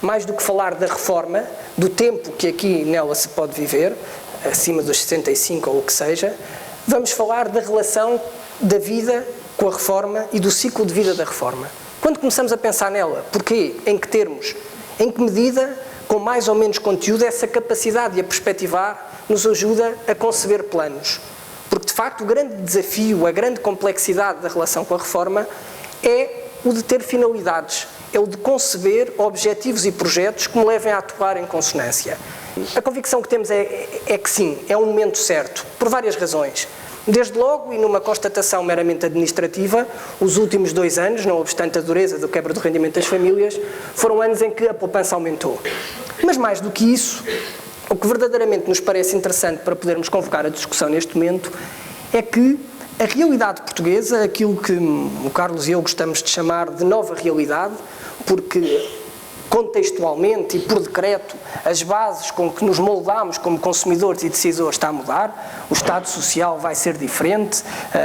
mais do que falar da reforma, do tempo que aqui nela se pode viver, acima dos 65 ou o que seja, vamos falar da relação da vida com a reforma e do ciclo de vida da reforma. Quando começamos a pensar nela, porquê? Em que termos? Em que medida, com mais ou menos conteúdo, essa capacidade de a perspectivar nos ajuda a conceber planos? Porque, de facto, o grande desafio, a grande complexidade da relação com a reforma é o de ter finalidades, é o de conceber objetivos e projetos que me levem a atuar em consonância. A convicção que temos é que sim, é um momento certo, por várias razões. Desde logo, e numa constatação meramente administrativa, os últimos 2 anos, não obstante a dureza do quebra do rendimento das famílias, foram anos em que a poupança aumentou. Mas mais do que isso, o que verdadeiramente nos parece interessante para podermos convocar a discussão neste momento é que a realidade portuguesa, aquilo que o Carlos e eu gostamos de chamar de nova realidade, porque contextualmente e por decreto as bases com que nos moldamos como consumidores e decisores está a mudar, o Estado Social vai ser diferente,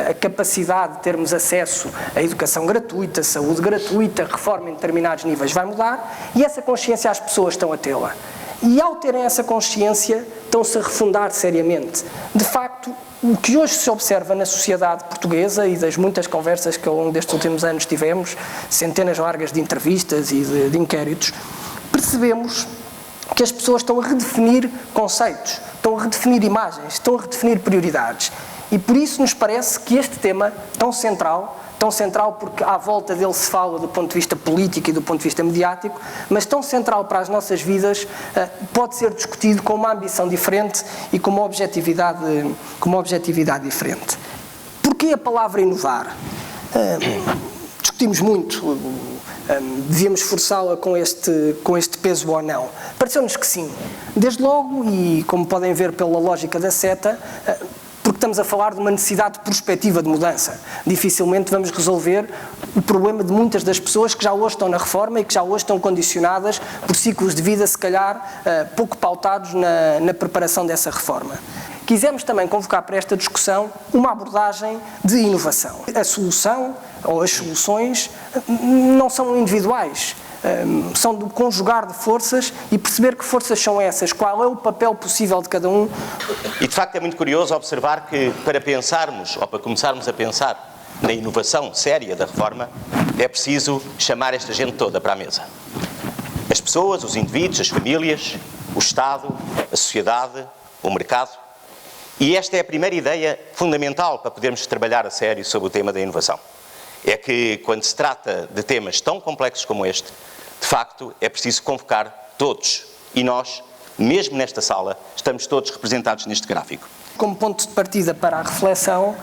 a capacidade de termos acesso à educação gratuita, saúde gratuita, reforma em determinados níveis vai mudar e essa consciência as pessoas estão a tê-la. E ao terem essa consciência estão-se a refundar seriamente. De facto, o que hoje se observa na sociedade portuguesa e das muitas conversas que ao longo destes últimos anos tivemos, centenas largas de entrevistas e de inquéritos, percebemos que as pessoas estão a redefinir conceitos, estão a redefinir imagens, estão a redefinir prioridades. E por isso nos parece que este tema tão central porque à volta dele se fala do ponto de vista político e do ponto de vista mediático, mas tão central para as nossas vidas, pode ser discutido com uma ambição diferente e com uma objetividade diferente. Porquê a palavra inovar? Discutimos muito, devíamos forçá-la com este peso ou não. Pareceu-nos que sim. Desde logo, e como podem ver pela lógica da seta, porque estamos a falar de uma necessidade de perspectiva de mudança. Dificilmente vamos resolver o problema de muitas das pessoas que já hoje estão na reforma e que já hoje estão condicionadas por ciclos de vida, se calhar, pouco pautados na preparação dessa reforma. Quisemos também convocar para esta discussão uma abordagem de inovação. A solução, ou as soluções, não são individuais. São do conjugar de forças e perceber que forças são essas, qual é o papel possível de cada um. E de facto é muito curioso observar que para pensarmos, ou para começarmos a pensar na inovação séria da reforma, é preciso chamar esta gente toda para a mesa. As pessoas, os indivíduos, as famílias, o Estado, a sociedade, o mercado. E esta é a primeira ideia fundamental para podermos trabalhar a sério sobre o tema da inovação. É que quando se trata de temas tão complexos como este, de facto, é preciso convocar todos. E nós, mesmo nesta sala, estamos todos representados neste gráfico. Como ponto de partida para a reflexão,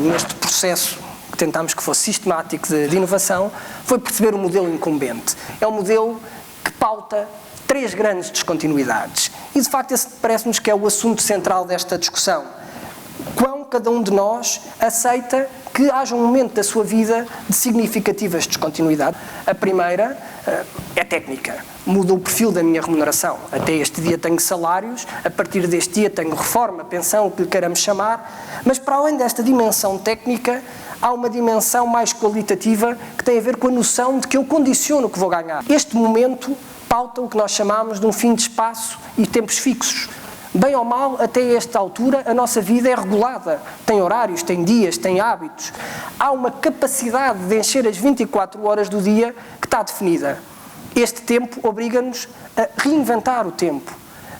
neste processo que tentámos que fosse sistemático de inovação, foi perceber o modelo incumbente. É um modelo que pauta 3 grandes descontinuidades. E, de facto, esse parece-nos que é o assunto central desta discussão. Quão cada um de nós aceita que haja um momento da sua vida de significativas descontinuidades. A primeira é técnica. Muda o perfil da minha remuneração. Até este dia tenho salários, a partir deste dia tenho reforma, pensão, o que lhe queiramos chamar, mas para além desta dimensão técnica, há uma dimensão mais qualitativa que tem a ver com a noção de que eu condiciono o que vou ganhar. Este momento pauta o que nós chamamos de um fim de espaço e tempos fixos. Bem ou mal, até esta altura, a nossa vida é regulada. Tem horários, tem dias, tem hábitos. Há uma capacidade de encher as 24 horas do dia que está definida. Este tempo obriga-nos a reinventar o tempo,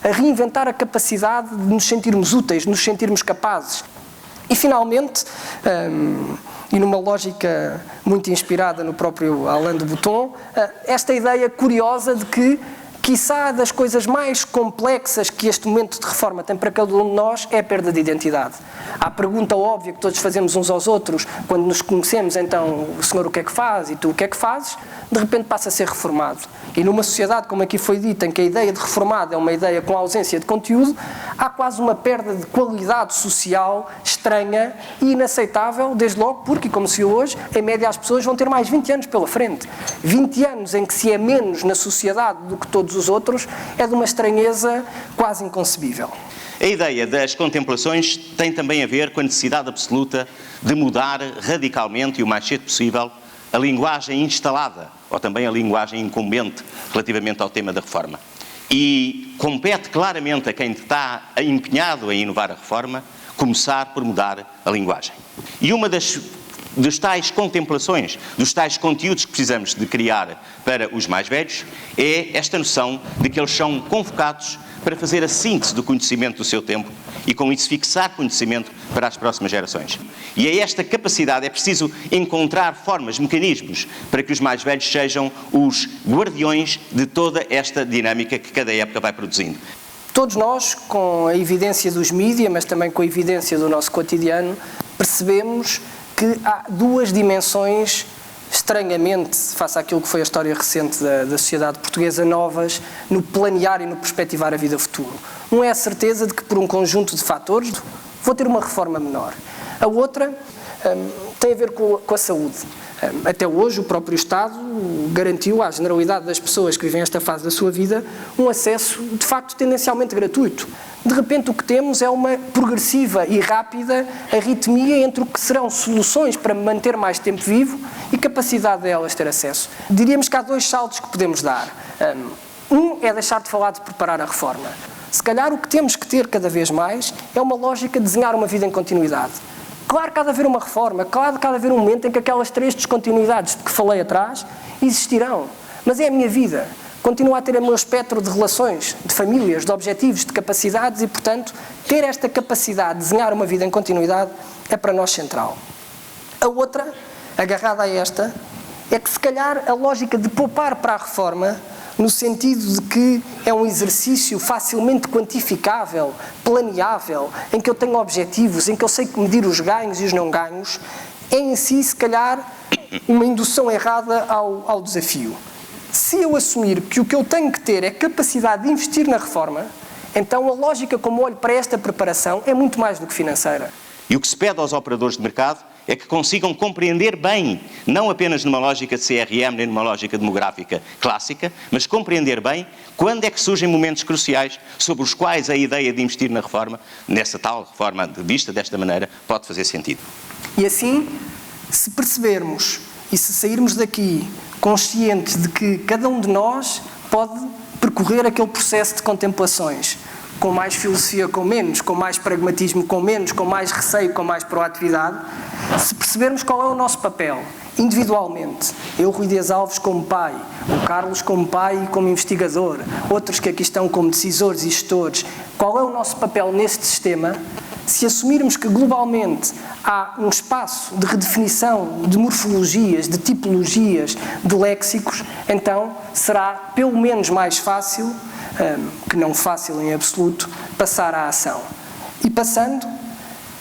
a reinventar a capacidade de nos sentirmos úteis, de nos sentirmos capazes. E, finalmente, e numa lógica muito inspirada no próprio Alain de Botton, esta ideia curiosa de que, quiçá, das coisas mais complexas que este momento de reforma tem para cada um de nós é a perda de identidade. Há a pergunta óbvia que todos fazemos uns aos outros quando nos conhecemos, então, o senhor o que é que faz e tu o que é que fazes, de repente passa a ser reformado. E numa sociedade, como aqui foi dito, em que a ideia de reformado é uma ideia com ausência de conteúdo, há quase uma perda de qualidade social estranha e inaceitável, desde logo porque, como se hoje, em média as pessoas vão ter mais 20 anos pela frente. 20 anos em que se é menos na sociedade do que todos os outros é de uma estranheza quase inconcebível. A ideia das contemplações tem também a ver com a necessidade absoluta de mudar radicalmente e o mais cedo possível a linguagem instalada ou também a linguagem incumbente relativamente ao tema da reforma. E compete claramente a quem está empenhado em inovar a reforma começar por mudar a linguagem. E uma das tais contemplações, dos tais conteúdos que precisamos de criar para os mais velhos, é esta noção de que eles são convocados para fazer a síntese do conhecimento do seu tempo e, com isso, fixar conhecimento para as próximas gerações. E a esta capacidade é preciso encontrar formas, mecanismos, para que os mais velhos sejam os guardiões de toda esta dinâmica que cada época vai produzindo. Todos nós, com a evidência dos mídias, mas também com a evidência do nosso cotidiano, percebemos que há duas dimensões estranhamente, face àquilo que foi a história recente da sociedade portuguesa, novas no planear e no perspectivar a vida futura. Um é a certeza de que, por um conjunto de fatores, vou ter uma reforma menor. A outra tem a ver com a saúde. Até hoje, o próprio Estado garantiu à generalidade das pessoas que vivem esta fase da sua vida um acesso, de facto, tendencialmente gratuito. De repente, o que temos é uma progressiva e rápida arritmia entre o que serão soluções para manter mais tempo vivo e capacidade delas ter acesso. Diríamos que há dois saltos que podemos dar. Um é deixar de falar de preparar a reforma. Se calhar o que temos que ter cada vez mais é uma lógica de desenhar uma vida em continuidade. Claro que há de haver uma reforma, claro que há de haver um momento em que aquelas 3 descontinuidades de que falei atrás existirão. Mas é a minha vida. Continuo a ter o meu espectro de relações, de famílias, de objetivos, de capacidades e, portanto, ter esta capacidade de desenhar uma vida em continuidade é para nós central. A outra, agarrada a esta, é que se calhar a lógica de poupar para a reforma, no sentido de que é um exercício facilmente quantificável, planeável, em que eu tenho objetivos, em que eu sei medir os ganhos e os não ganhos, é em si, se calhar, uma indução errada ao desafio. Se eu assumir que o que eu tenho que ter é capacidade de investir na reforma, então a lógica como olho para esta preparação é muito mais do que financeira. E o que se pede aos operadores de mercado é que consigam compreender bem, não apenas numa lógica de CRM, nem numa lógica demográfica clássica, mas compreender bem quando é que surgem momentos cruciais sobre os quais a ideia de investir na reforma, nessa tal reforma vista desta maneira, pode fazer sentido. E assim, se percebermos e se sairmos daqui conscientes de que cada um de nós pode percorrer aquele processo de contemplações, com mais filosofia, com menos, com mais pragmatismo, com menos, com mais receio, com mais proatividade, se percebermos qual é o nosso papel, individualmente, eu, Rui Dias Alves, como pai, o Carlos como pai e como investigador, outros que aqui estão como decisores e gestores, qual é o nosso papel neste sistema, se assumirmos que globalmente há um espaço de redefinição de morfologias, de tipologias, de léxicos, então será pelo menos mais fácil, que não fácil em absoluto, passar à ação. E passando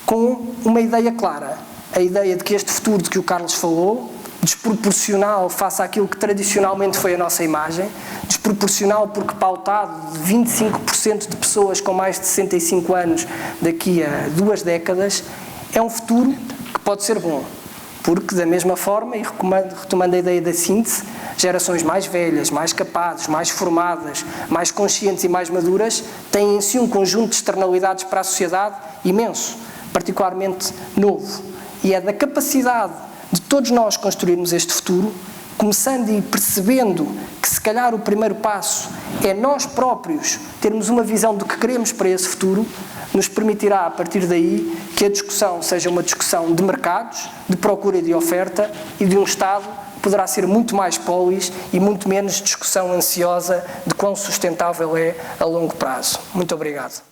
com uma ideia clara, a ideia de que este futuro de que o Carlos falou, desproporcional face àquilo que tradicionalmente foi a nossa imagem, desproporcional porque pautado de 25% de pessoas com mais de 65 anos daqui a 2 décadas, é um futuro que pode ser bom. Porque, da mesma forma, e retomando a ideia da síntese, gerações mais velhas, mais capazes, mais formadas, mais conscientes e mais maduras, têm em si um conjunto de externalidades para a sociedade imenso, particularmente novo. E é da capacidade de todos nós construirmos este futuro, começando e percebendo que se calhar o primeiro passo é nós próprios termos uma visão do que queremos para esse futuro, nos permitirá a partir daí que a discussão seja uma discussão de mercados, de procura e de oferta e de um Estado que poderá ser muito mais polis e muito menos discussão ansiosa de quão sustentável é a longo prazo. Muito obrigado.